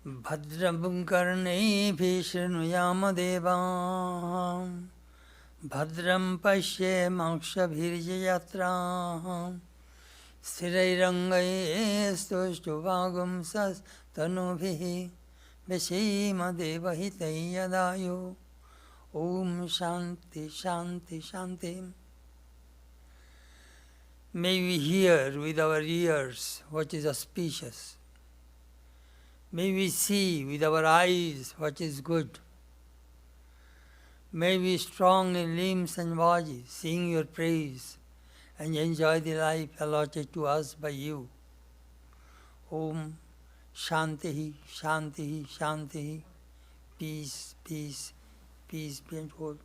Bhadram karneभिः शृणुयाम देवाः Bhadram pasye makshabhirjayatraः Sthirairangayestuštuvagum sastanubhiः Vishima devahitayadayo Om Shanti Shanti Shanti. May we hear with our ears what is auspicious. May we see with our eyes what is good. May we strong in limbs and body sing your praise and enjoy the life allotted to us by you. Om Shanti Shanti Shanti. Peace, peace, peace be untold.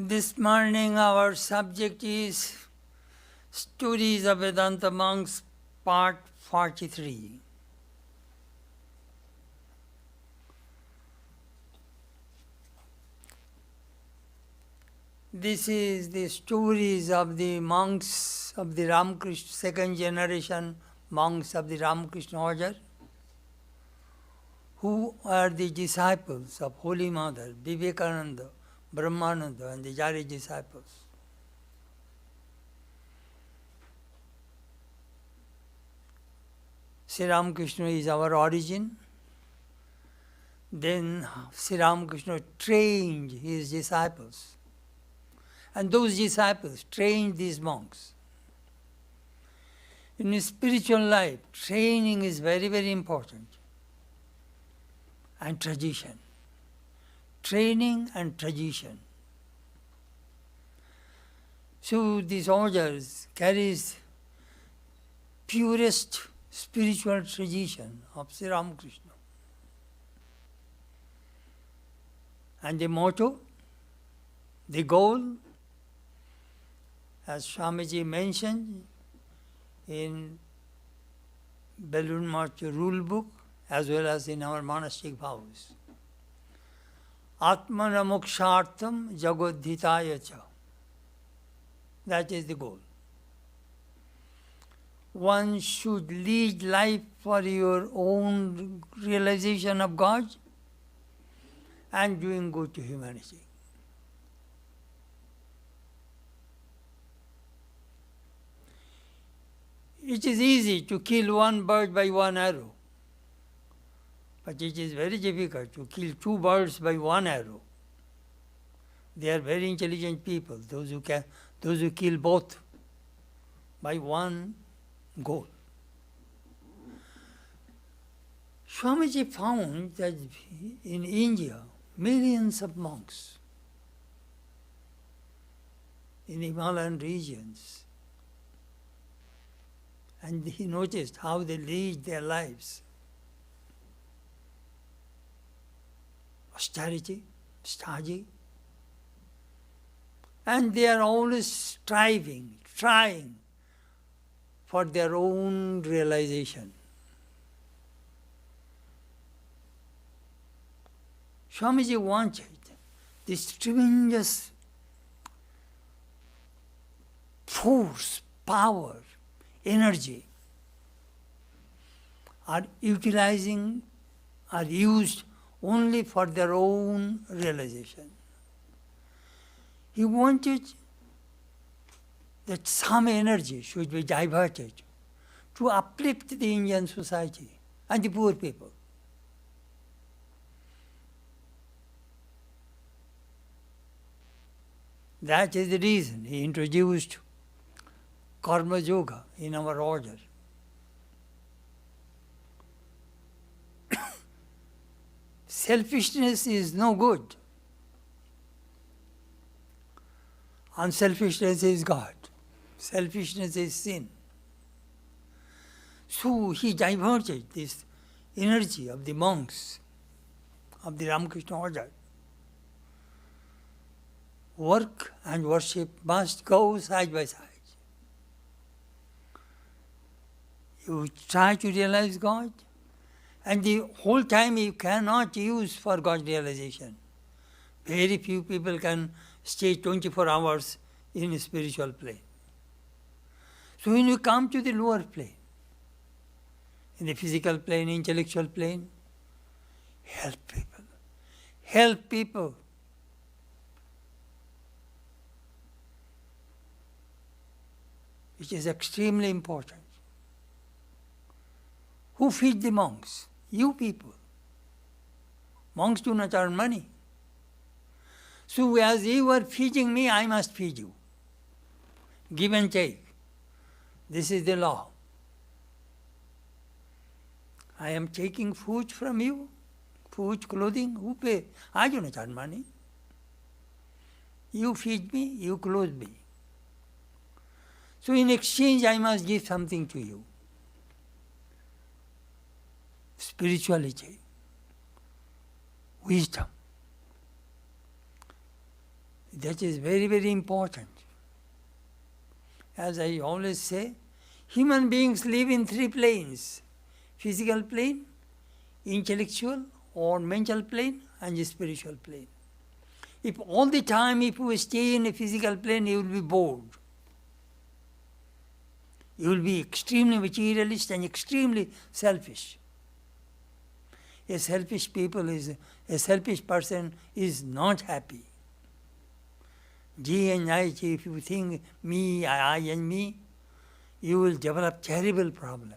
This morning our subject is Stories of Vedanta Monks, Part 43. This is the stories of the monks of the Ramakrishna, second generation monks of the Ramakrishna order, who are the disciples of Holy Mother, Vivekananda, Brahmananda and the Jari disciples. Sri Ramakrishna is our origin. Then Sri Ramakrishna trained his disciples. And those disciples trained these monks. In spiritual life, training is very, very important. And tradition. Training and tradition. So these orders carries purest spiritual tradition of Sri Ramakrishna. And the motto, the goal, as Swamiji mentioned in Balloon March rule book, as well as in our monastic vows. Atmana mokshartham jagodhitaya cha. That is the goal. One should lead life for your own realization of God and doing good to humanity. It is easy to kill one bird by one arrow. But it is very difficult to kill two birds by one arrow. They are very intelligent people, those who kill both by one goal. Swamiji found that in India, millions of monks in Himalayan regions, and he noticed how they lead their lives. Austerity, study, and they are always striving, trying for their own realization. Swamiji wanted this tremendous force, power, energy are used only for their own realization. He wanted that some energy should be diverted to uplift the Indian society and the poor people. That is the reason he introduced Karma Yoga in our order. Selfishness is no good. Unselfishness is God. Selfishness is sin. So he diverted this energy of the monks of the Ramakrishna order. Work and worship must go side by side. You try to realize God, and the whole time you cannot use for God realization. Very few people can stay 24 hours in a spiritual plane. So when you come to the lower plane, in the physical plane, intellectual plane, help people. Help people. Which is extremely important. Who feed the monks? You people. Monks do not earn money. So as you are feeding me, I must feed you. Give and take. This is the law. I am taking food from you, food, clothing, who pay? I do not earn money. You feed me, you clothe me. So in exchange, I must give something to you. Spirituality, wisdom. That is very, very important. As I always say, human beings live in three planes: physical plane, intellectual or mental plane, and spiritual plane. If all the time if you stay in a physical plane, you will be bored. You will be extremely materialist and extremely selfish. A selfish person is not happy. Day and night, if you think me, I and me, you will develop terrible problem.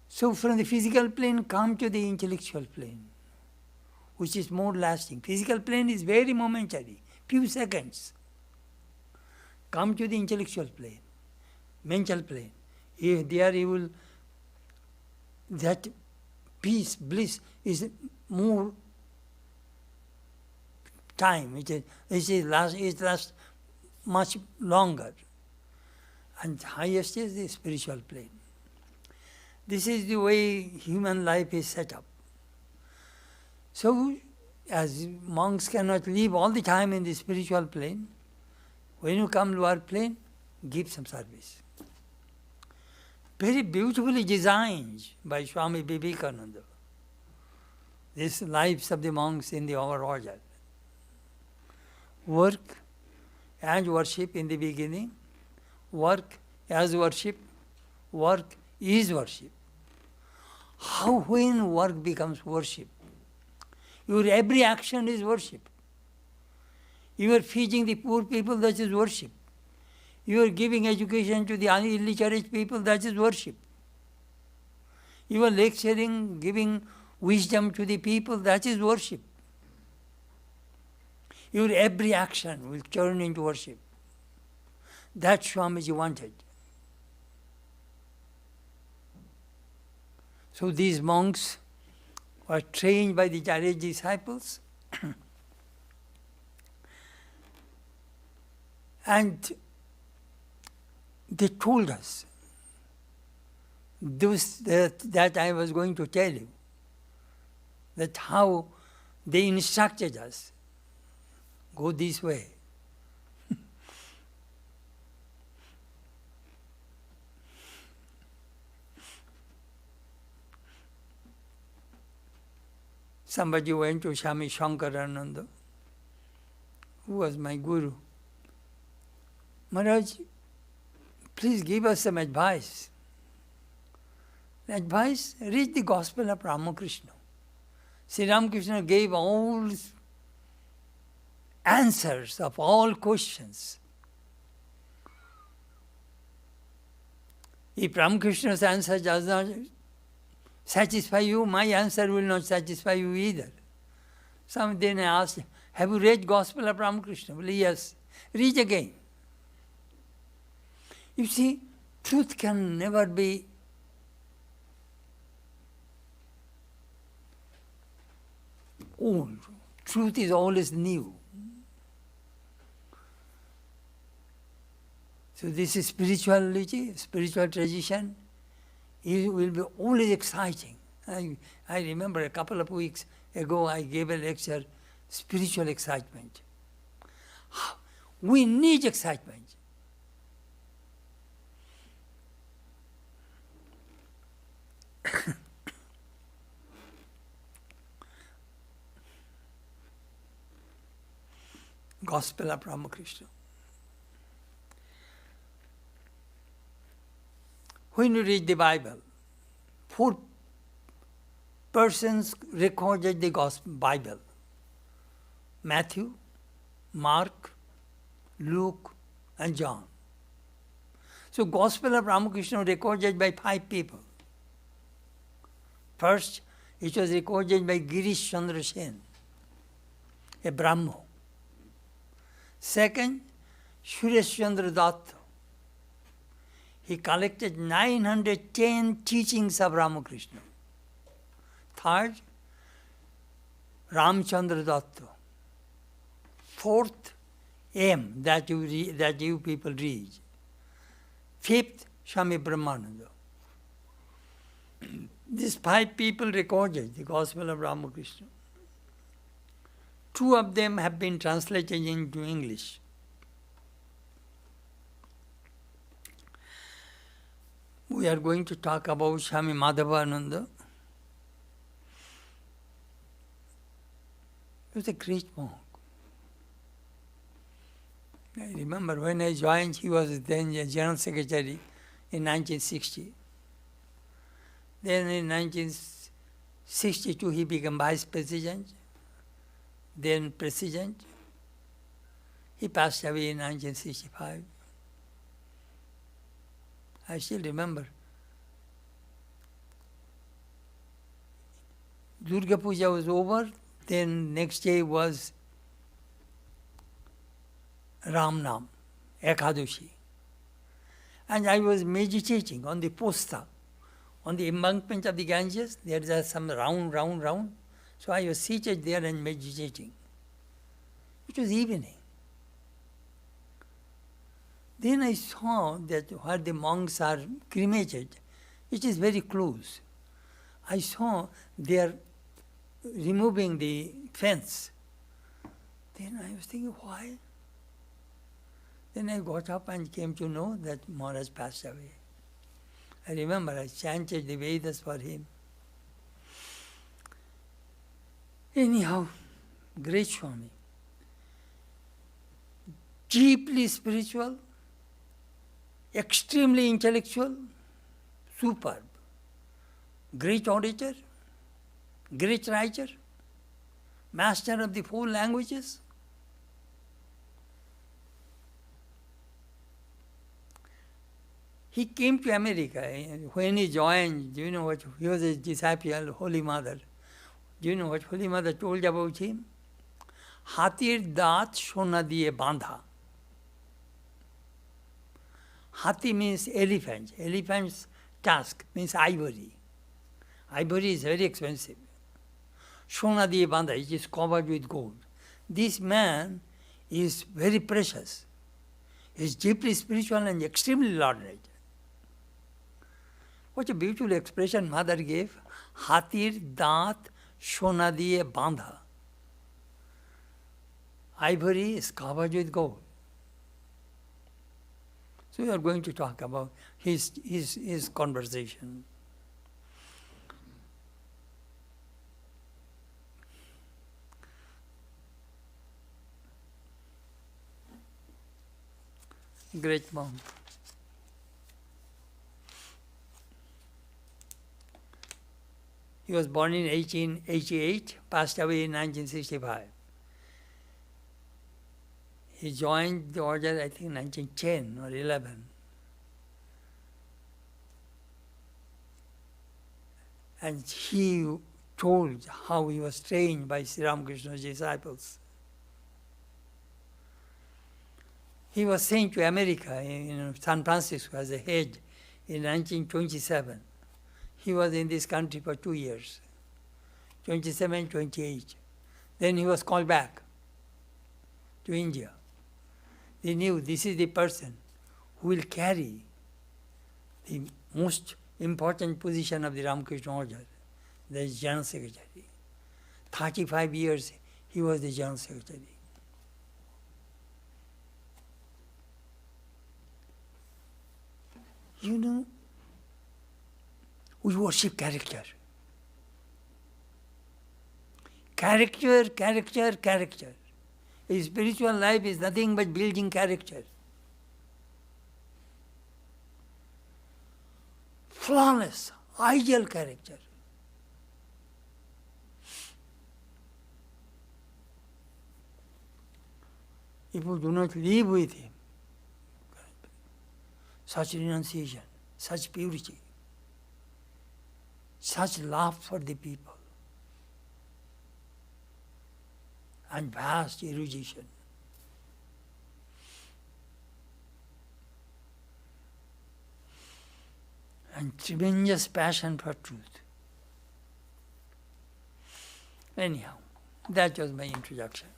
So from the physical plane, come to the intellectual plane, which is more lasting. Physical plane is very momentary, few seconds. Come to the intellectual plane, mental plane. If there you will, that peace, bliss is more time. It lasts much longer. And highest is the spiritual plane. This is the way human life is set up. So, as monks cannot live all the time in the spiritual plane, when you come to our plane, give some service. Very beautifully designed by Swami Vivekananda. These lives of the monks in the our order. Work and worship in the beginning. Work as worship. Work is worship. How when work becomes worship? Your every action is worship. You are feeding the poor people, that is worship. You are giving education to the illiterate people, that is worship. You are lecturing, giving wisdom to the people, that is worship. Your every action will turn into worship. That Swamiji wanted. So these monks were trained by the Acharya disciples and they told us that I was going to tell you, that how they instructed us, go this way. Somebody went to Swami Chetanananda, who was my guru. Maharaj, please give us some advice. Advice? Read the Gospel of Ramakrishna. Sri Ramakrishna gave all answers of all questions. If Ramakrishna's answer does not satisfy you, my answer will not satisfy you either. Then I asked, have you read Gospel of Ramakrishna? Well, yes. Read again. You see, truth can never be old. Truth is always new. So this is spirituality, spiritual tradition it will be always exciting. I remember a couple of weeks ago I gave a lecture, Spiritual Excitement. We need excitement. Gospel of Ramakrishna. When you read the Bible, 4 persons recorded the Bible: Matthew, Mark, Luke, and John. So Gospel of Ramakrishna recorded by 5 people. First, it was recorded by Girish Chandra Sen, a Brahmo. Second, Suresh Chandra Datta. He collected 910 teachings of Ramakrishna. Third, Ramchandra Datta. Fourth, M, that you people read. Fifth, Swami Brahmananda. These 5 people recorded the Gospel of Ramakrishna. 2 of them have been translated into English. We are going to talk about Swami Madhavananda. He was a great monk. I remember when I joined, he was then a General Secretary in 1960. Then in 1962 he became Vice President, then President. He passed away in 1965. I still remember. Durga Puja was over, then next day was Ram Nam, Ekadashi. And I was meditating on the posta, on the embankment of the Ganges. There is some round. So I was seated there and meditating. It was evening. Then I saw that where the monks are cremated, it is very close. I saw they are removing the fence. Then I was thinking, why? Then I got up and came to know that Maharaj passed away. I remember I chanted the Vedas for him. Anyhow, great Swami. Deeply spiritual, extremely intellectual, superb. Great orator, great writer, master of the 4 languages. He came to America. When he joined, do you know what? He was a disciple of Holy Mother. Do you know what Holy Mother told about him? Hatir daat sona diye bandha. Hati means elephant. Elephant's tusk means ivory. Ivory is very expensive. Sona diye bandha, it is covered with gold. This man is very precious. He is deeply spiritual and extremely learned. What a beautiful expression Mother gave. Hatir daat sona diye bandha. Ivory is covered with gold. So we are going to talk about his conversation. Great monk. He was born in 1888, passed away in 1965. He joined the order, I think, 1910 or 11. And he told how he was trained by Sri Ramakrishna's disciples. He was sent to America, in San Francisco, as a head in 1927. He was in this country for 2 years, 27, 28. Then he was called back to India. They knew this is the person who will carry the most important position of the Ramakrishna order, the General Secretary. 35 years he was the General Secretary. You know, we worship character. Character, character, character. A spiritual life is nothing but building character. Flawless, ideal character. If we do not live with him, such renunciation, such purity, such love for the people, and vast erudition, and tremendous passion for truth. Anyhow, that was my introduction.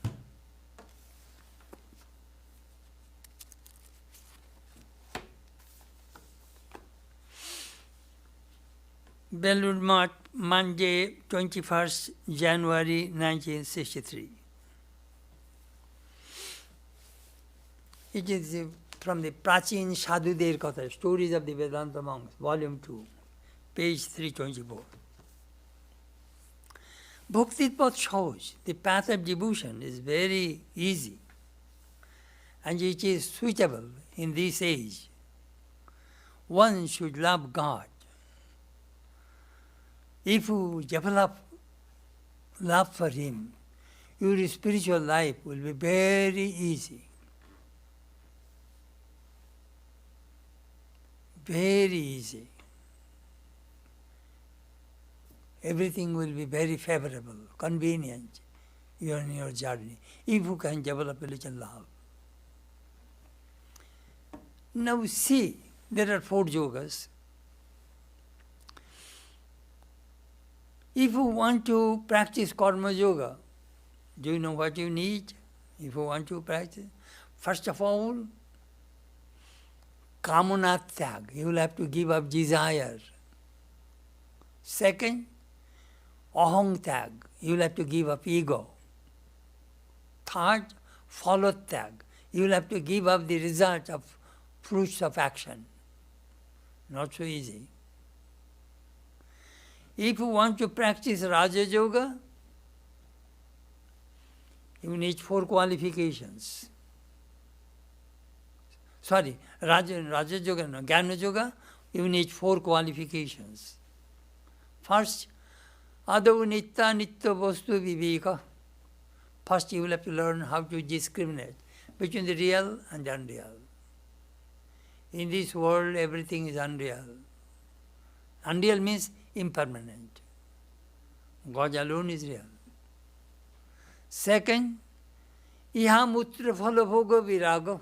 Belur Math, Monday, 21st January 1963. It is from the Prachin Sadhudev Katha, Stories of the Vedanta Monks, Volume 2, page 324. Bhakti path shows the path of devotion is very easy and it is suitable in this age. One should love God. If you develop love for Him, your spiritual life will be very easy. Very easy. Everything will be very favorable, convenient in your journey, if you can develop a little love. Now see, there are 4 yogas. If you want to practice karma yoga, do you know what you need if you want to practice? First of all, kamana tyag, you will have to give up desire. Second, aham tyag, you will have to give up ego. Third, follow tyag, you will have to give up the result of fruits of action. Not so easy. If you want to practice Raja Yoga, you need 4 qualifications. Sorry, Raja Yoga, no, Jnana Yoga, you need 4 qualifications. First, Adav Nitya Nitya Vastu Viveka. First you will have to learn how to discriminate between the real and the unreal. In this world, everything is unreal. Unreal means impermanent. God alone is real. Second, Iha Mutra Phala Bhoga Viraga.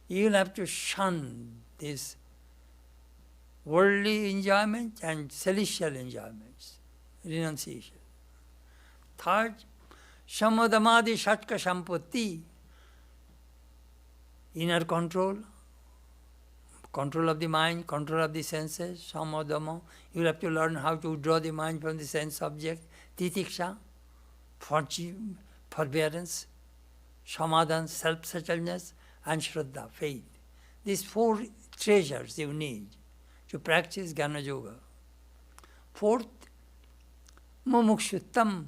You will have to shun this worldly enjoyment and celestial enjoyments. Renunciation. Third, Samadhamadi Shatka Sampatti. Inner control. Control of the mind, control of the senses, samadhama. You will have to learn how to draw the mind from the sense object. Titiksha, forbearance, samadhan, self-settledness, and shraddha, faith. These 4 treasures you need to practice Jnana Yoga. Fourth, mumukshuttam,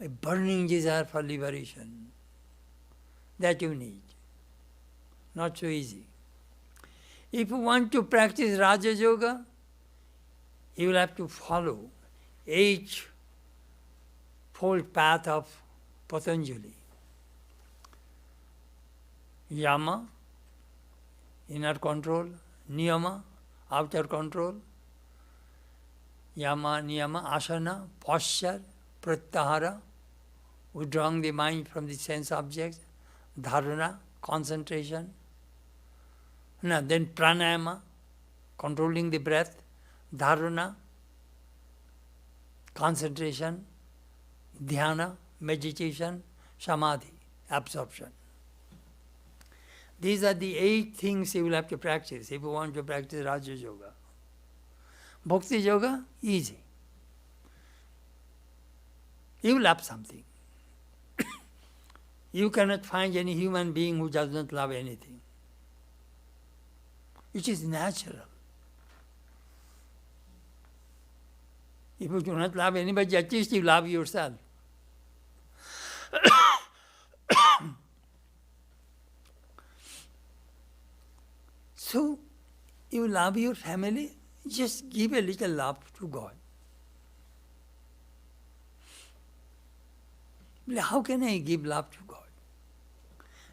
a burning desire for liberation. That you need. Not so easy. If you want to practice Raja Yoga, you will have to follow 8-fold path of Patanjali. Yama, inner control, Niyama, outer control, Yama, Niyama, Asana, posture, Pratyahara, withdrawing the mind from the sense objects, Dharana, concentration, then pranayama, controlling the breath, dharana, concentration, dhyana, meditation, samadhi, absorption. These are the 8 things you will have to practice if you want to practice Raja Yoga. Bhakti yoga, easy. You love something. You cannot find any human being who does not love anything. It is natural. If you do not love anybody, at least you love yourself. So, you love your family, just give a little love to God. How can I give love to God?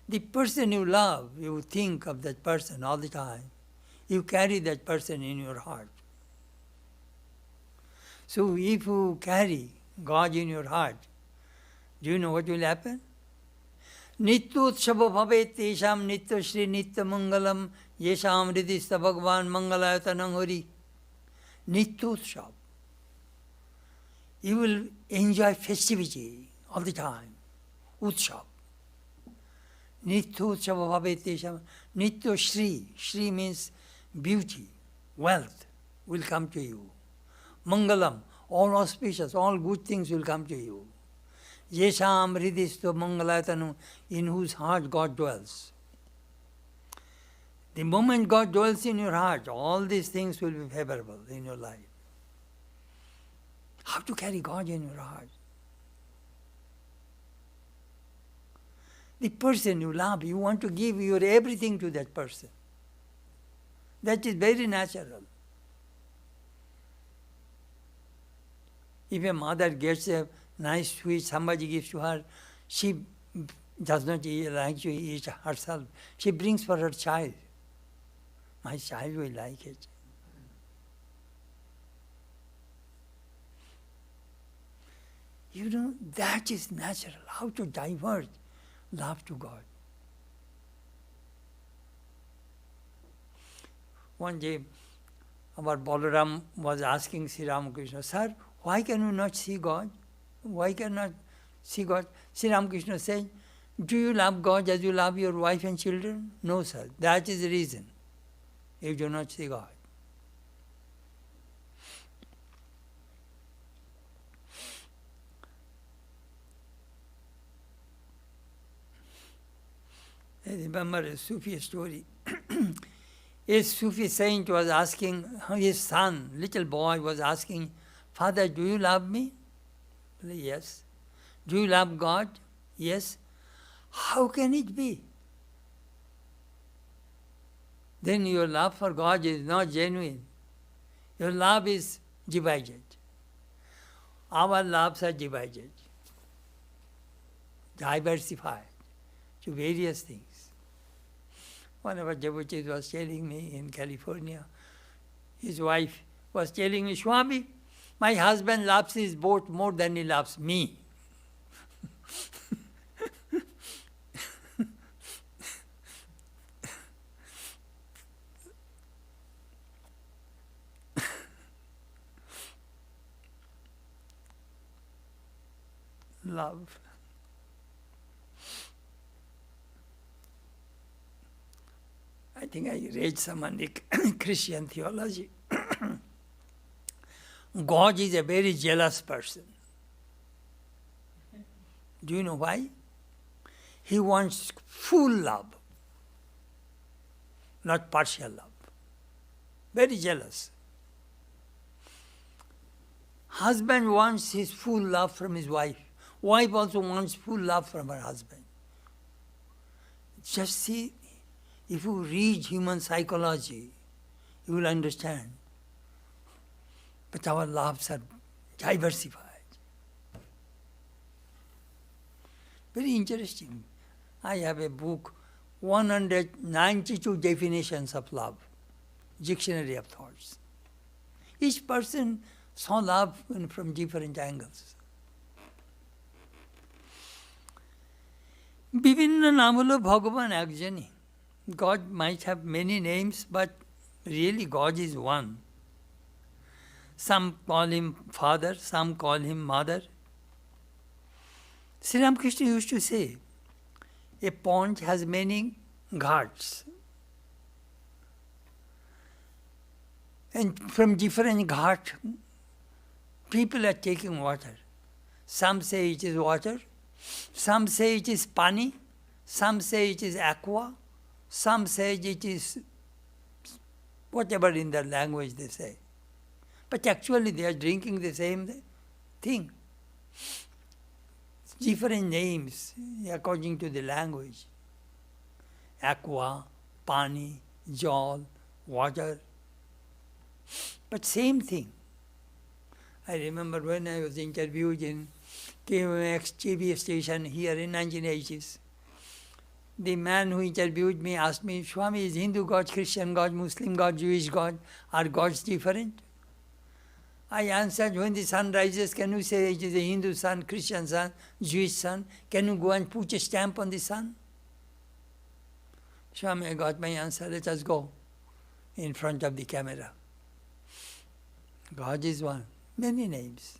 The person you love, you think of that person all the time. You carry that person in your heart. So if you carry God in your heart, do you know what will happen? Nityutsava bhavet tesham nitya shri nitya mangalam yesham hridista bhagavan mangalayatanam hari. Nityutsava. You will enjoy festivity all the time. Utsav. Nityutsava bhavet tesham. Nitya shri. Shri means beauty, wealth will come to you. Mangalam, all auspicious, all good things will come to you. Yesham hridisto mangalayatanam, in whose heart God dwells. The moment God dwells in your heart, all these things will be favorable in your life. How to carry God in your heart? The person you love, you want to give your everything to that person. That is very natural. If a mother gets a nice sweet, somebody gives to her, she does not like to eat herself. She brings for her child. My child will like it. You know, that is natural. How to divert love to God. One day, our Balaram was asking Sri Ramakrishna, Sir, why can you not see God? Why cannot see God? Sri Ramakrishna said, do you love God as you love your wife and children? No, sir. That is the reason you do not see God. I remember a Sufi story. A Sufi saint was asking his son, little boy was asking, Father, do you love me? Yes. Do you love God? Yes. How can it be? Then your love for God is not genuine. Your love is divided. Our loves are divided, diversified to various things. One of our devotees was telling me in California, his wife was telling me, Swami, my husband loves his boat more than he loves me. Love. I think I read some on the Christian theology. God is a very jealous person. Do you know why? He wants full love, not partial love. Very jealous. Husband wants his full love from his wife. Wife also wants full love from her husband. Just see, if you read human psychology, you will understand. But our loves are diversified. Very interesting. I have a book, 192 definitions of love, Dictionary of Thoughts. Each person saw love from different angles. Bivinna namulo Bhagavan ekjani. God might have many names, but really God is one. Some call him father, some call him mother. Sri Ramakrishna used to say, a pond has many ghats. And from different ghat, people are taking water. Some say it is water, some say it is pani, some say it is aqua, some say it is whatever in their language they say. But actually they are drinking the same thing. Different names according to the language. Aqua, pani, jal, water. But same thing. I remember when I was interviewed in KMX TV station here in 1980s. The man who interviewed me asked me, Swami, is Hindu God, Christian God, Muslim God, Jewish God, are gods different? I answered, when the sun rises, can you say it is a Hindu sun, Christian sun, Jewish sun? Can you go and put a stamp on the sun? Swami, I got my answer, let us go in front of the camera. God is one, many names.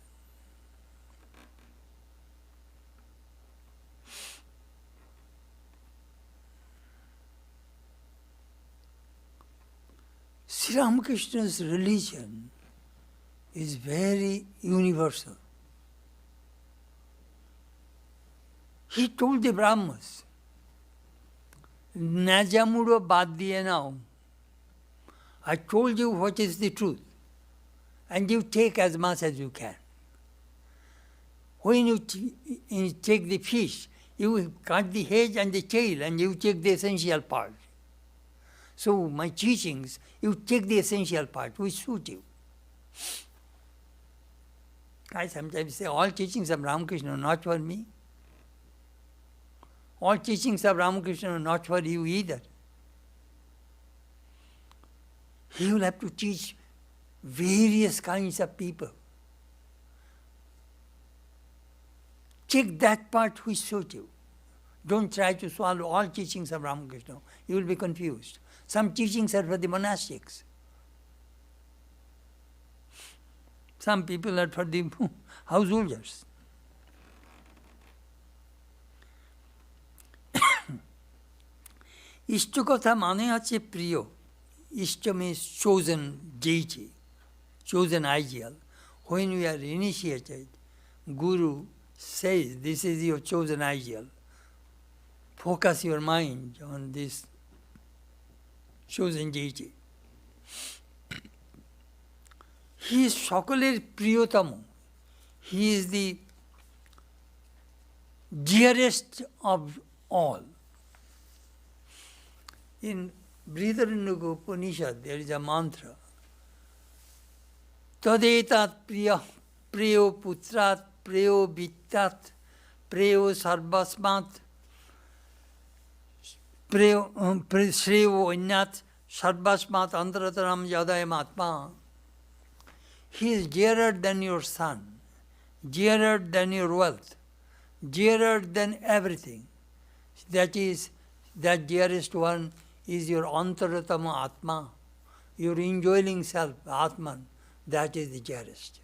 Sri Ramakrishna's religion is very universal. He told the Brahmas, Najamuro bad diye nao. I told you what is the truth, and you take as much as you can. When you take the fish, you cut the head and the tail, and you take the essential part. So my teachings, you take the essential part, which suit you. I sometimes say, all teachings of Ramakrishna are not for me. All teachings of Ramakrishna are not for you either. He will have to teach various kinds of people. Take that part which suits you. Don't try to swallow all teachings of Ramakrishna. You will be confused. Some teachings are for the monastics. Some people are for the householders. Ishtakatha mane ache priyo. Ishta means chosen deity, chosen ideal. When we are initiated, Guru says, this is your chosen ideal. Focus your mind on this chosen deity. He is Shakaler Priyotamo. He is the dearest of all. In Brihadaranyaka Upanishad, there is a mantra. Tadetat priya preyo putrat preyo vittat preyo sarvasmat preyo shreyo inyat sarvasmat antarataram yadayam atma. He is dearer than your son, dearer than your wealth, dearer than everything. That is, that dearest one is your antaratama atma, your enjoying self, atman. That is the dearest.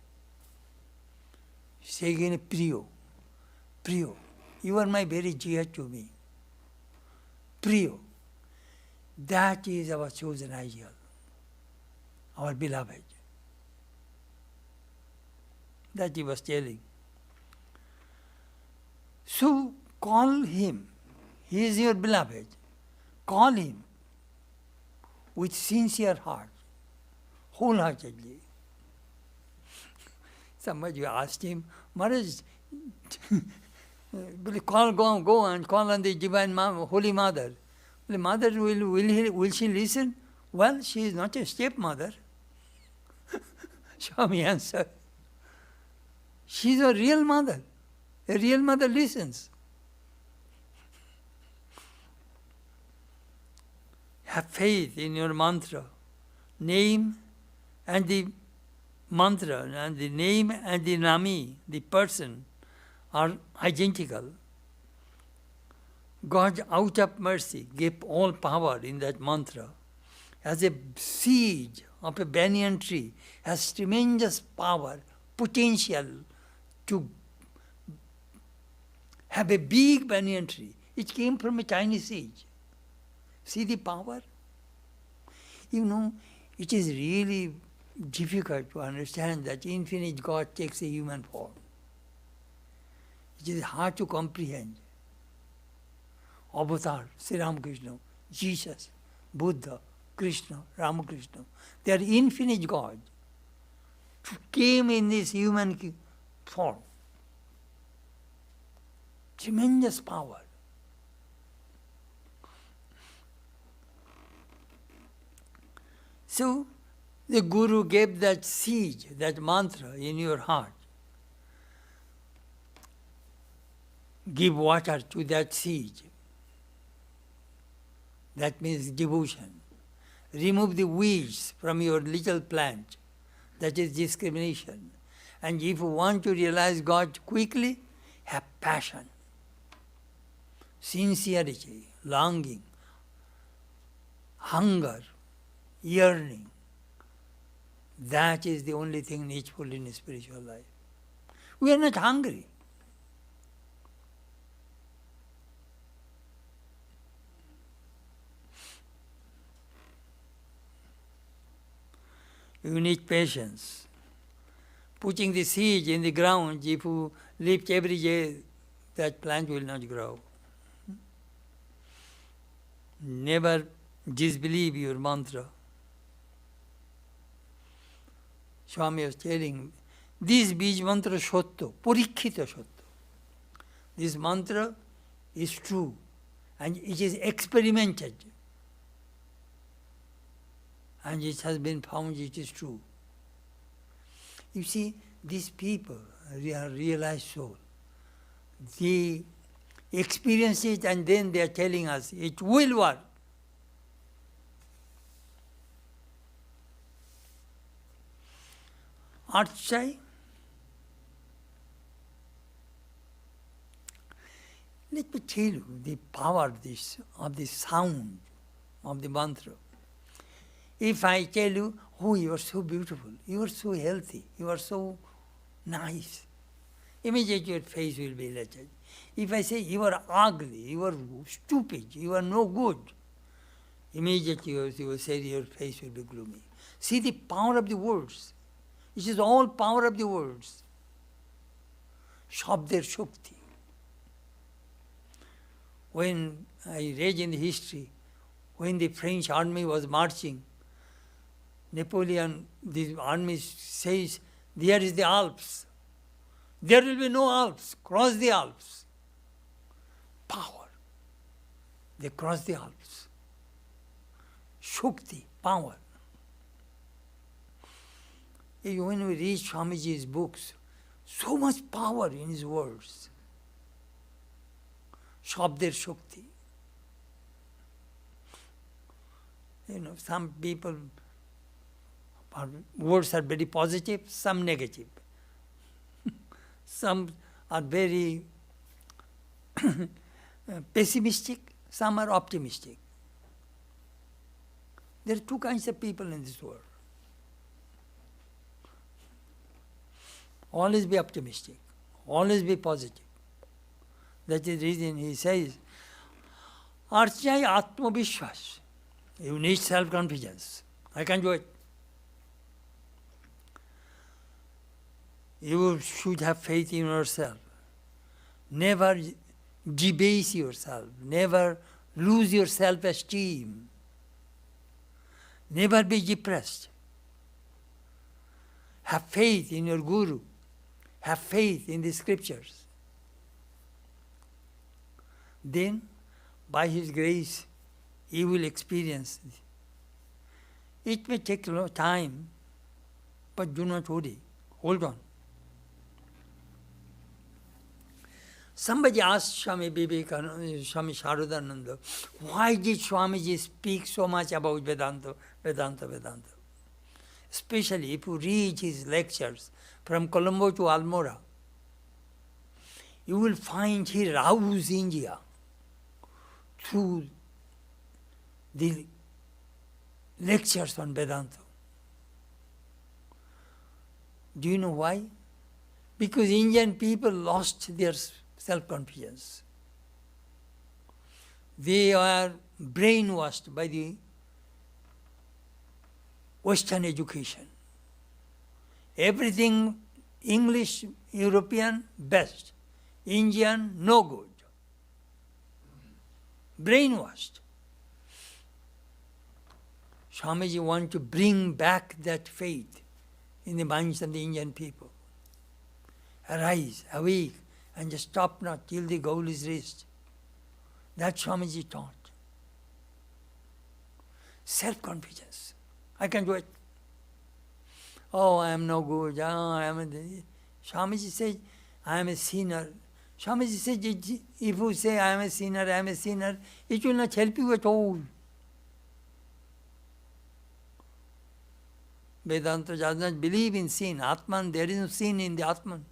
Say again, priyo, priyo. You are my very dear to me. Priyo. That is our chosen ideal, our beloved. That he was telling. So call him. He is your beloved. Call him with sincere heart, wholeheartedly. Somebody asked him, Maharaj, go and call on the Divine Holy Mother. The mother, will she listen? Well, she is not a stepmother. Swami answered, she is a real mother. A real mother listens. Have faith in your mantra. Name and the mantra and the name and the nami, the person, are identical. God, out of mercy, gave all power in that mantra. As a seed of a banyan tree has tremendous power, potential to have a big banyan tree. It came from a tiny seed. See the power? You know, it is really difficult to understand that infinite God takes a human form. It is hard to comprehend. Avatar, Sri Ramakrishna, Jesus, Buddha, Krishna, Ramakrishna, they are infinite God. Came in this human form. Tremendous power. So, the Guru gave that seed, that mantra in your heart. Give water to that seed. That means devotion. Remove the weeds from your little plant. That is discrimination. And if you want to realize God quickly, have passion, sincerity, longing, hunger, yearning. That is the only thing needful in spiritual life. We are not hungry. You need patience. Putting the seed in the ground, if you lift every day, that plant will not grow. Never disbelieve your mantra. Swami was telling, this bij mantra shatto, parikhita shatto. This mantra is true and it is experimented. And it has been found it is true. You see, these people are realized soul. They experience it and then they are telling us it will work. Archai, let me tell you the power of this sound of the mantra. If I tell you, oh, you are so beautiful, you are so healthy, you are so nice, immediately your face will be elated. If I say, you are ugly, you are stupid, you are no good, immediately you will say your face will be gloomy. See the power of the words. It is all power of the words. Shabder Shakti. When I read in the history, when the French army was marching, Napoleon, the army says, there is the Alps. There will be no Alps. Cross the Alps. Power. They cross the Alps. Shakti, power. When we read Swamiji's books, so much power in his words. Shabder Shakti. Some people, words are very positive, some negative. Some are very pessimistic, some are optimistic. There are two kinds of people in this world. Always be optimistic, always be positive. That is the reason he says, Archai Atma Vishwas. You need self-confidence. I can do it. You should have faith in yourself. Never debase yourself. Never lose your self-esteem. Never be depressed. Have faith in your Guru. Have faith in the scriptures. Then, by his grace, you will experience it. It may take a lot of time, but do not worry. Hold on. Somebody asked Swami Vivekananda, Swami Sharadananda, why did Swamiji speak so much about Vedanta, Vedanta, Vedanta? Especially if you read his lectures from Colombo to Almora, you will find he roused India through the lectures on Vedanta. Do you know why? Because Indian people lost their self-confidence. They are brainwashed by the Western education. Everything English, European, best. Indian, no good. Brainwashed. Swamiji wants to bring back that faith in the minds of the Indian people. Arise, awake, and just stop not till the goal is reached. That Swamiji taught. Self-confidence. I can do it. Oh, I am no good. Oh, I am Swamiji says, I am a sinner. Swamiji says, if you say, I am a sinner, it will not help you at all. Vedanta does not believe in sin. Atman, there is no sin in the Atman.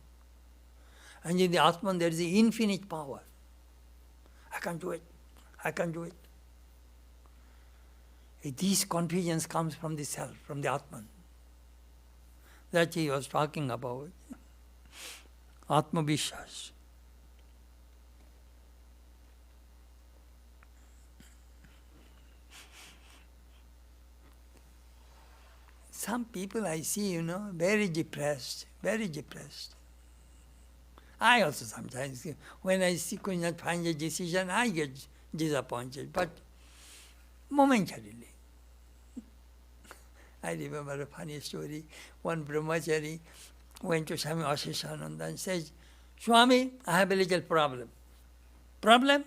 And in the Atman, there is the infinite power. I can do it. I can do it. This confidence comes from the self, from the Atman. That he was talking about. Atma Vishwas. Some people I see, very depressed, very depressed. I also sometimes, when I see could not find a decision, I get disappointed, but momentarily. I remember a funny story. One brahmachari went to Swami Chetanananda and says, Swami, I have a little problem. Problem?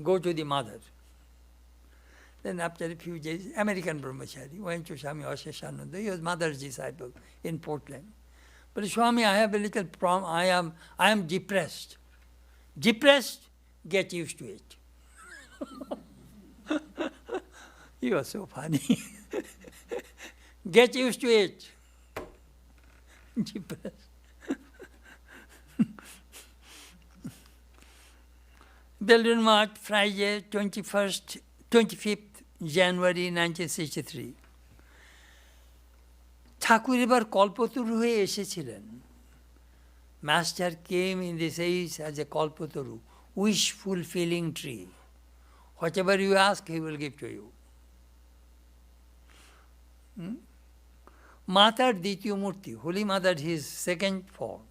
Go to the mother. Then after a few days, American brahmachari went to Swami Chetanananda. He was mother's disciple in Portland. But Swami, I have a little problem. I am depressed. Depressed? Get used to it. He was so funny. Get used to it. Depressed. Belgian Mart, Friday, 25th January 1963. ঠাকুর এবার কল্পতরু হয়ে এসেছিলেন. Master came in this age as a kalpataru, wish-fulfilling tree. Whatever you ask, he will give to you. Matar Ditya Murti, Holy Mother, his second form.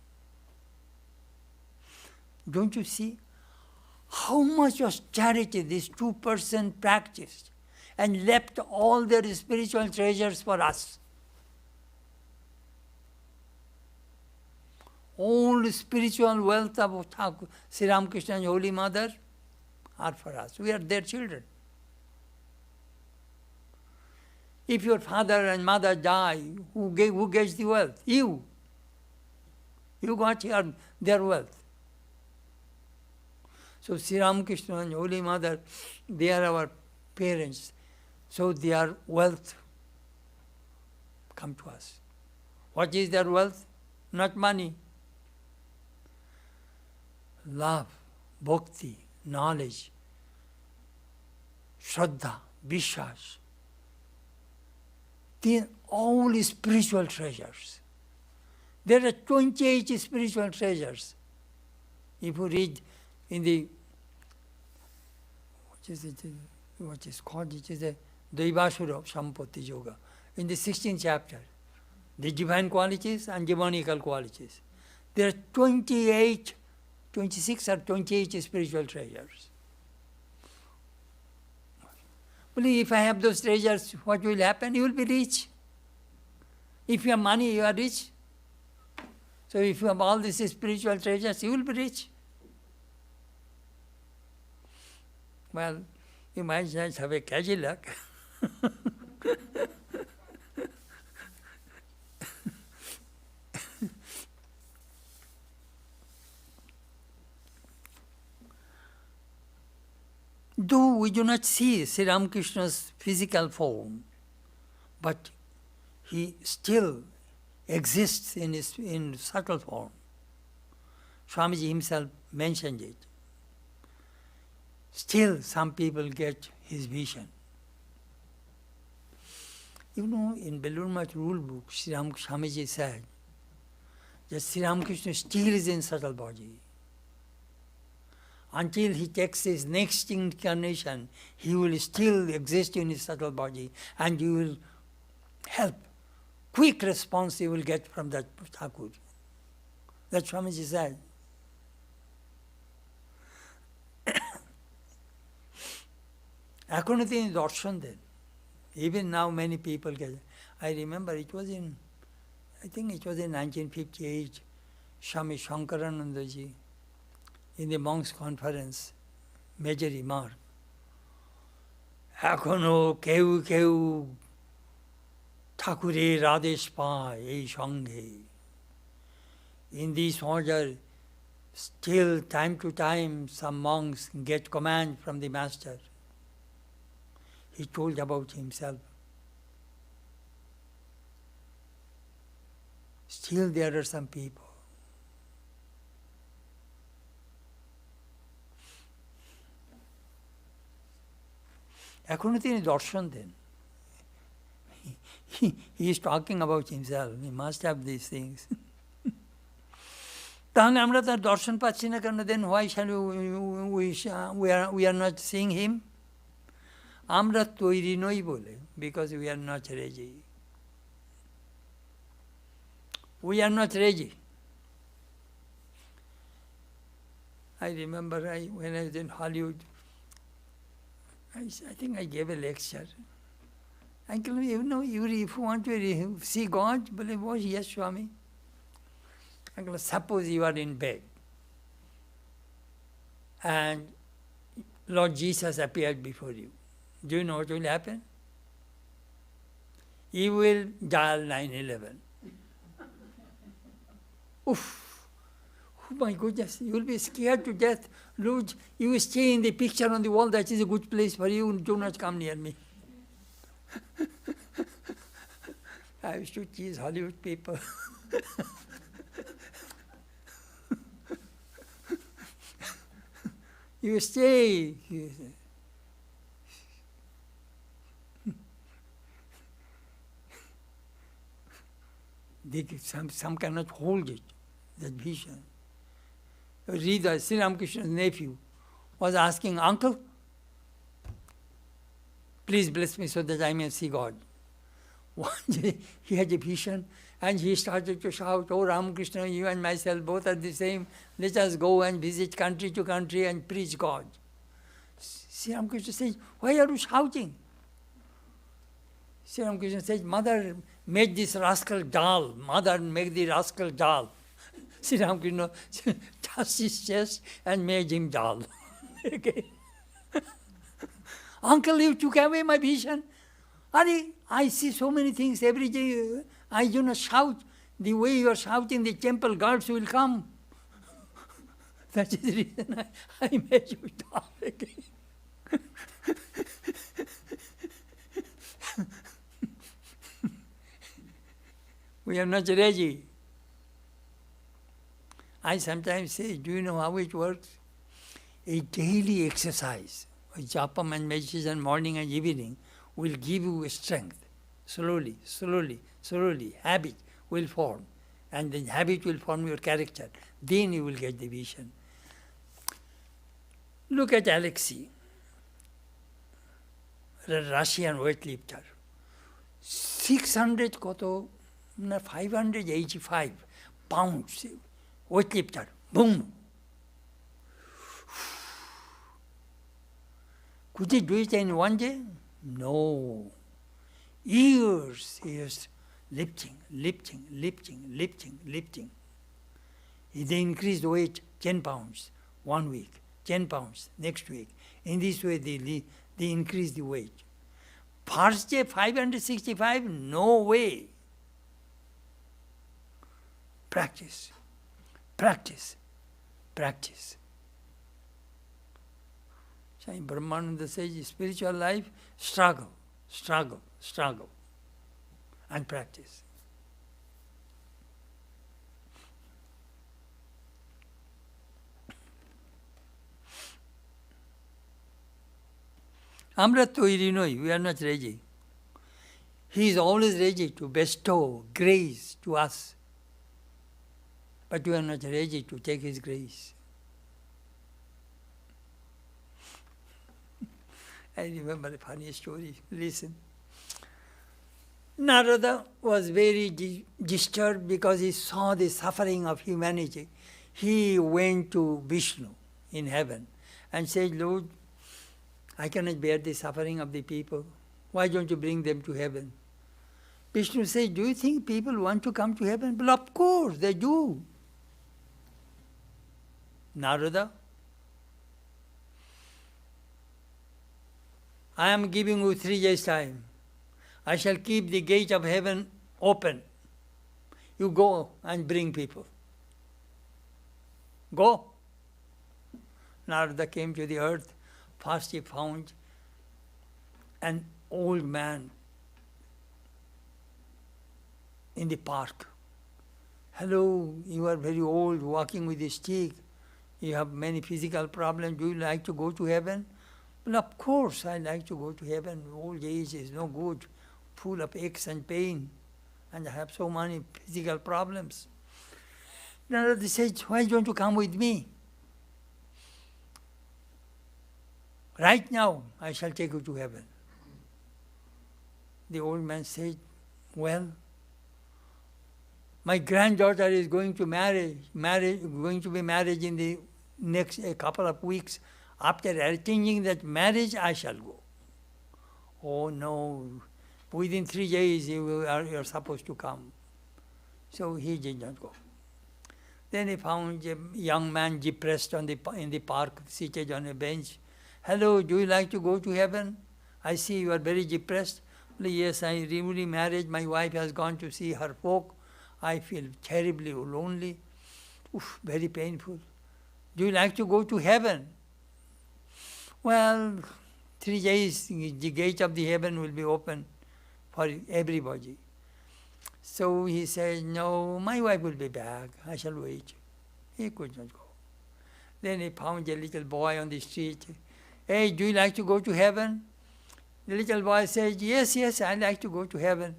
Don't you see how much austerity this 2% practiced and left all their spiritual treasures for us? All spiritual wealth of Sri Ramakrishna and Holy Mother are for us. We are their children. If your father and mother die, who gets the wealth? You. You got their wealth. So Sri Ramakrishna and Holy Mother, they are our parents. So their wealth come to us. What is their wealth? Not money. Love, bhakti, knowledge, shraddha, vishwas. They are all spiritual treasures. There are 28 spiritual treasures. If you read in the, what is called, it is the Daivasura Sampatti Yoga, in the 16th chapter, the divine qualities and demonical qualities. There are 26 or 28 spiritual treasures. Well, if I have those treasures, what will happen? You will be rich. If you have money, you are rich. So if you have all these spiritual treasures, you will be rich. Well, you might just have a Cadillac. Though we do not see Sri Ramakrishna's physical form, but he still exists in subtle form. Swamiji himself mentioned it. Still, some people get his vision. In Belur Math rule book, Swamiji said that Sri Ramakrishna still is in subtle body. Until he takes his next incarnation, he will still exist in his subtle body, and he will help quick response you will get from that Thakur. That's what Swamiji said. এখনো তিনি দর্শন দেন. Even now many people get. I remember I think it was in 1958, Swami Shankaranandaji, in the monks' conference, major remark. এখনো কেউ কেউ ঠাকুরের আদেশ পায় এই সঙ্গে. In this order, still time to time some monks get command from the master. He told about himself. Still there are some people. এখনো তিনি দর্শন দেন. He is talking about himself. He must have these things. তাহলে আমরা তার দর্শন পাচ্ছি না কেন? Then why shall we are not seeing him? আমরা তৈরি নই বলে, because we are not ready. We are not ready. I remember when I was in Hollywood, I think I gave a lecture. Uncle, if you want to see God, yes, Swami. Uncle, suppose you are in bed and Lord Jesus appeared before you. Do you know what will happen? You will dial 911. Oof. Oh my goodness, you will be scared to death. Lord, you stay in the picture on the wall, that is a good place for you, do not come near me. I used to tease Hollywood people. You stay. Some cannot hold it, that vision. Rida, Sri Ramakrishna's nephew, was asking, Uncle, please bless me so that I may see God. One day he had a vision and he started to shout, oh Ramakrishna, you and myself both are the same. Let us go and visit country to country and preach God. Sri Ramakrishna says, why are you shouting? Sri Ramakrishna says, Mother, make this rascal dull. Mother, make the rascal dull. Sri Ramakrishna touched his chest and made him dull. Okay. Uncle, you took away my vision. I see so many things every day. I do not shout. The way you are shouting, the temple guards will come. That is the reason I made you dull again. We are not ready. I sometimes say, do you know how it works? A daily exercise, japam and meditation morning and evening, will give you strength. Slowly, slowly, slowly, habit will form. And then habit will form your character. Then you will get the vision. Look at Alexei, a Russian weightlifter. 600 koto, 585 pounds weightlifter. Boom. Could he do it in one day? No. Years he is lifting. They increase the weight 10 pounds 1 week, 10 pounds next week. In this way they increase the weight. First day 565, no way. Practice. Swami Brahmananda says, spiritual life, struggle, and practice. আমরা তৈরি নই, we are not ready. He is always ready to bestow grace to us. But we are not ready to take his grace. I remember a funny story. Listen. Narada was very disturbed because he saw the suffering of humanity. He went to Vishnu in heaven and said, Lord, I cannot bear the suffering of the people. Why don't you bring them to heaven? Vishnu says, do you think people want to come to heaven? Well, of course, they do. Narada, I am giving you 3 days' time. I shall keep the gate of heaven open. You go and bring people. Go. Narada came to the earth. First he found an old man in the park. Hello, you are very old, walking with a stick. You have many physical problems. Do you like to go to heaven? Well, of course I like to go to heaven. Old age is no good, full of aches and pain, and I have so many physical problems. Narada said, why don't you come with me? Right now I shall take you to heaven. The old man said, well, my granddaughter is going to going to be married in the next couple of weeks. After attending that marriage, I shall go. Oh no, within 3 days you're supposed to come. So he did not go. Then he found a young man depressed in the park, seated on a bench. Hello, do you like to go to heaven? I see you are very depressed. Well, yes, I newly married. My wife has gone to see her folk. I feel terribly lonely. Oof, very painful. Do you like to go to heaven? Well, 3 days, the gate of the heaven will be open for everybody. So he said, no, my wife will be back. I shall wait. He could not go. Then he found a little boy on the street. Hey, do you like to go to heaven? The little boy said, yes, I like to go to heaven.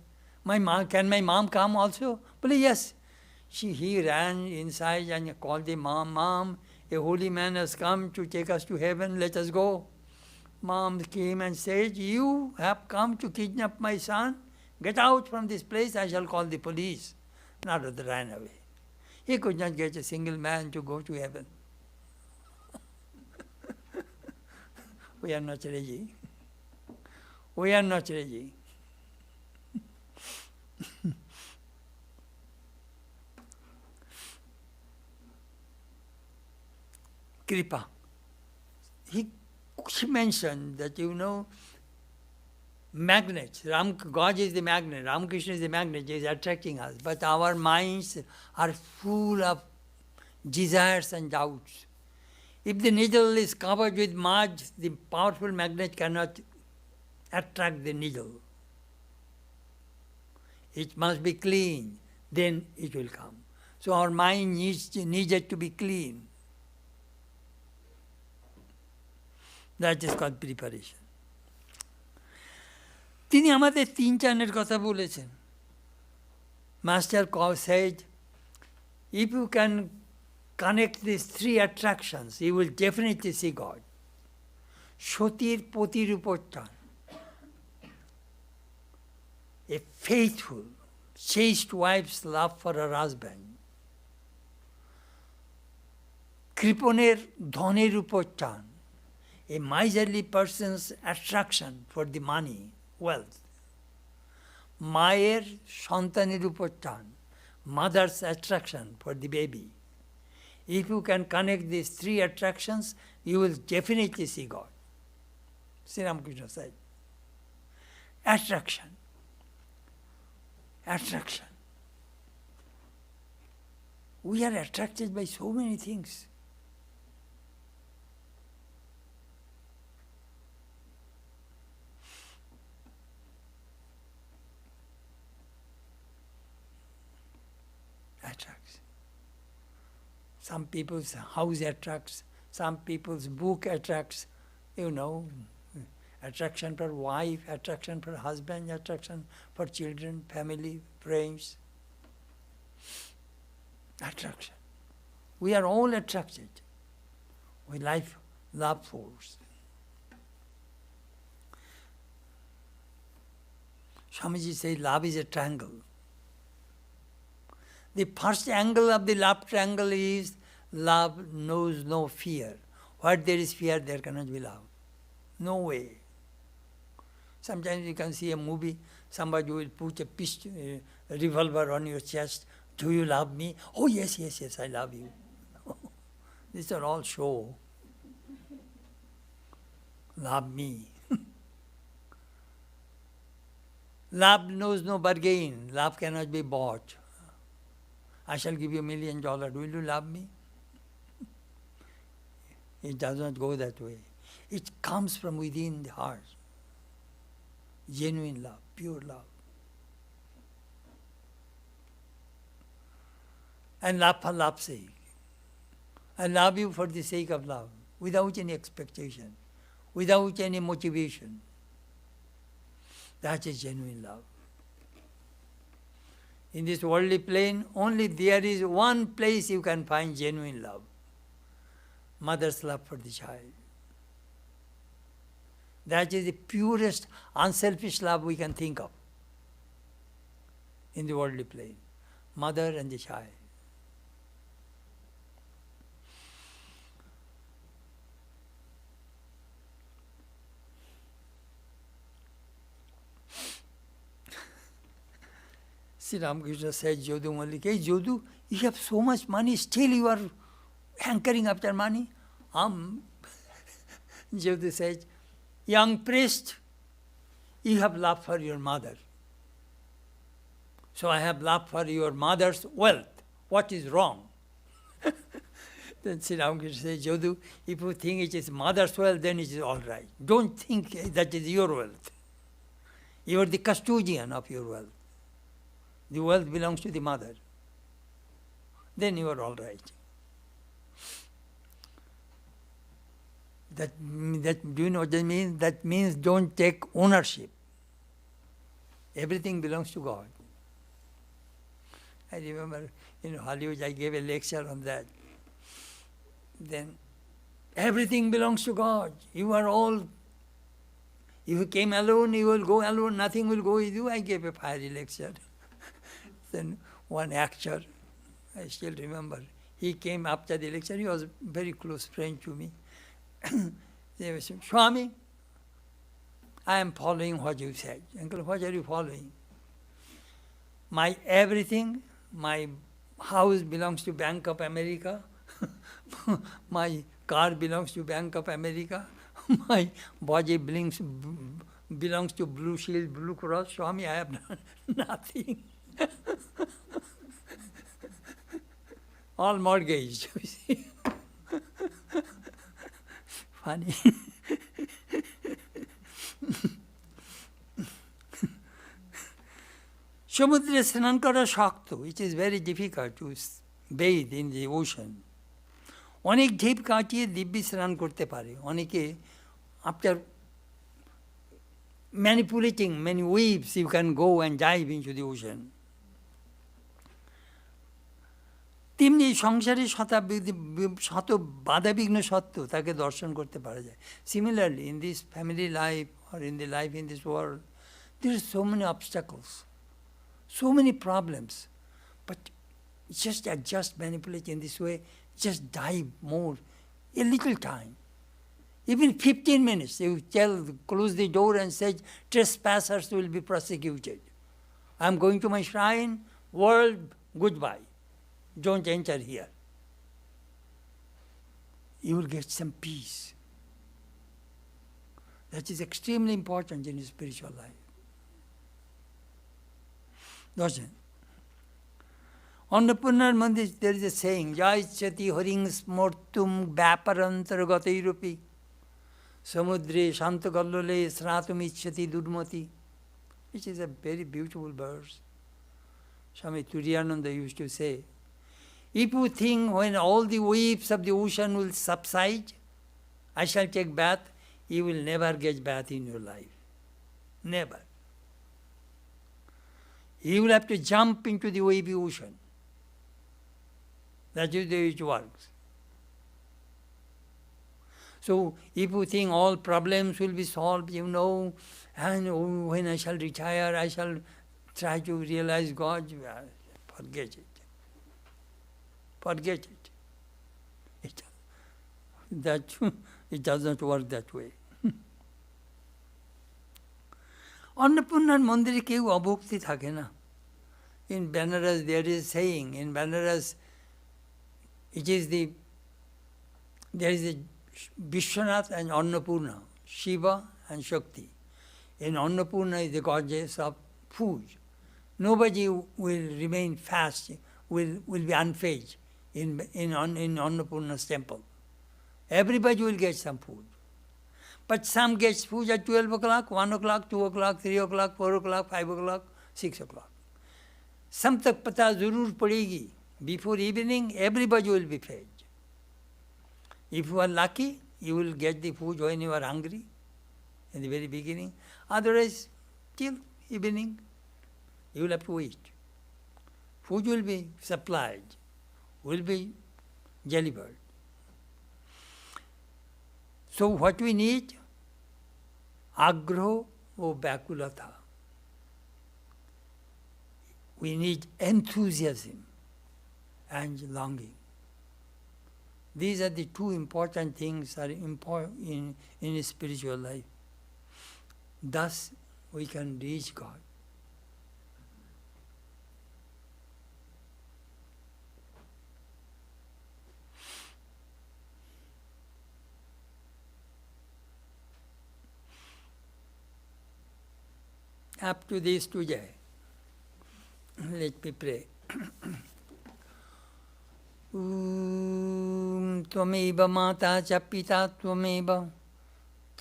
Can my mom come also? Well, yes. He ran inside and called the mom. Mom, a holy man has come to take us to heaven. Let us go. Mom came and said, you have come to kidnap my son? Get out from this place. I shall call the police. Narada ran away. He could not get a single man to go to heaven. We are not ready. We are not ready. Kripa. She mentioned that, magnets. God is the magnet. Ramakrishna is the magnet. He is attracting us. But our minds are full of desires and doubts. If the needle is covered with mud, the powerful magnet cannot attract the needle. It must be clean, then it will come. So our mind needed to be clean. That is called preparation. তিনি আমাদের 3 চানের কথা বলেছেন. Master said, if you can connect these 3 attractions, you will definitely see God. সতীর পতির উপর টান. A faithful, chaste wife's love for her husband. কৃপণের ধনের উপর টান. A miserly person's attraction for the money, wealth. মায়ের সন্তানের উপর টান. Mother's attraction for the baby. If you can connect these 3 attractions, you will definitely see God. Sri Ramakrishna said. Attraction. Attraction. We are attracted by so many things. Attracts. Some people's house attracts, some people's book attracts, attraction for wife, attraction for husband, attraction for children, family, friends. Attraction. We are all attracted with love force. Swamiji says love is a triangle. The first angle of the love triangle is love knows no fear. Where there is fear, there cannot be love. No way. Sometimes you can see a movie, somebody will put a revolver on your chest. Do you love me? Oh, yes, yes, yes, I love you. These are all show. Love me. Love knows no bargain. Love cannot be bought. I shall give you $1 million. Will you love me? It does not go that way. It comes from within the heart. Genuine love, pure love. And love for love's sake. I love you for the sake of love, without any expectation, without any motivation. That is genuine love. In this worldly plane, only there is one place you can find genuine love. Mother's love for the child. That is the purest, unselfish love we can think of in the worldly plane. Mother and the child. Sri Ramakrishna said, Jodu Malik, hey Jodu, you have so much money, still you are hankering after money. Jodu says, young priest, you have love for your mother. So I have love for your mother's wealth. What is wrong? Then Sri Ramakrishna says, Jodu, if you think it is mother's wealth, then it is all right. Don't think that is your wealth. You are the custodian of your wealth. The wealth belongs to the mother. Then you are all right. Do you know what that means? That means don't take ownership. Everything belongs to God. I remember in Hollywood I gave a lecture on that. Then everything belongs to God. You are all, if you came alone, you will go alone, nothing will go with you. I gave a fiery lecture. Then one actor, I still remember, he came after the lecture, he was a very close friend to me. They were saying, Swami, I am following what you said. Uncle, what are you following? My everything, my house belongs to Bank of America, my car belongs to Bank of America, my body belongs to Blue Shield, Blue Cross. Swami, I have nothing. All mortgaged. Funny. সমুদ্রে স্নান করা শক্ত. It is very difficult to bathe in the ocean. অনেক ঢেপ কাটিয়ে দিব্যি স্নান করতে পারে. অনেকে after manipulating many waves you can go and dive into the ocean. তেমনি সংসারে শত বাধাবিঘ্ন সত্ত্বেও তাকে দর্শন করতে পারা যায়. Similarly, in this family life or in the life in this world, there are so many obstacles, so many problems. But just adjust, manipulate in this way, just dive more, a little time. Even 15 minutes, you close the door and say, trespassers will be prosecuted. I'm going to my shrine, world, goodbye. Don't enter here. You will get some peace. That is extremely important in your spiritual life. Doesn't? On the Purnar Mandir, there is a saying, Jai Chati Haring Smortum Vaparantargatairupi Samudre Shantagallole Sratumichati Durmati, which is a very beautiful verse. Swami Turiyananda used to say, if you think when all the waves of the ocean will subside, I shall take bath, you will never get bath in your life. Never. You will have to jump into the wavy ocean. That is the way it works. So if you think all problems will be solved, and when I shall retire, I shall try to realize God, forget it. Forget it. It doesn't work that way. Annapurnaর মন্দিরে কেউ অভক্তি থাকে না. In Benares there is saying, in Benares there is a Vishwanath and Annapurna, Shiva and Shakti. In Annapurna is the goddess of food. Nobody will remain fast, will be unfazed in Annapurna's temple. Everybody will get some food. But some gets food at 12 o'clock, 1 o'clock, 2 o'clock, 3 o'clock, 4 o'clock, 5 o'clock, 6 o'clock. Some tak pata zarur padegi. Before evening, everybody will be fed. If you are lucky, you will get the food when you are hungry, in the very beginning. Otherwise, till evening, you will have to wait. Food will be supplied, will be delivered. So what we need? Agraha or Byakulata. We need enthusiasm and longing. These are the two important things that are important in spiritual life. Thus we can reach God. Up to this today, let me pray. Tvameva mata cha pita tvameva,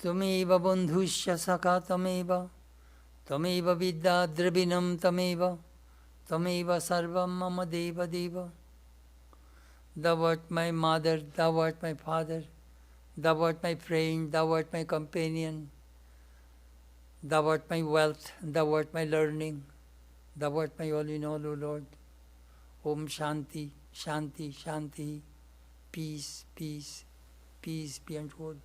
tvameva bandhusya sakha tvameva, tvameva vidya dravinam tvameva, tvameva sarvam mama deva deva. Thou art my mother, thou art my father, thou art my friend, thou art my companion. Thou art my wealth, thou art my learning, thou art my all in all, O Lord. Om Shanti, Shanti, Shanti, peace, peace, peace be unto all.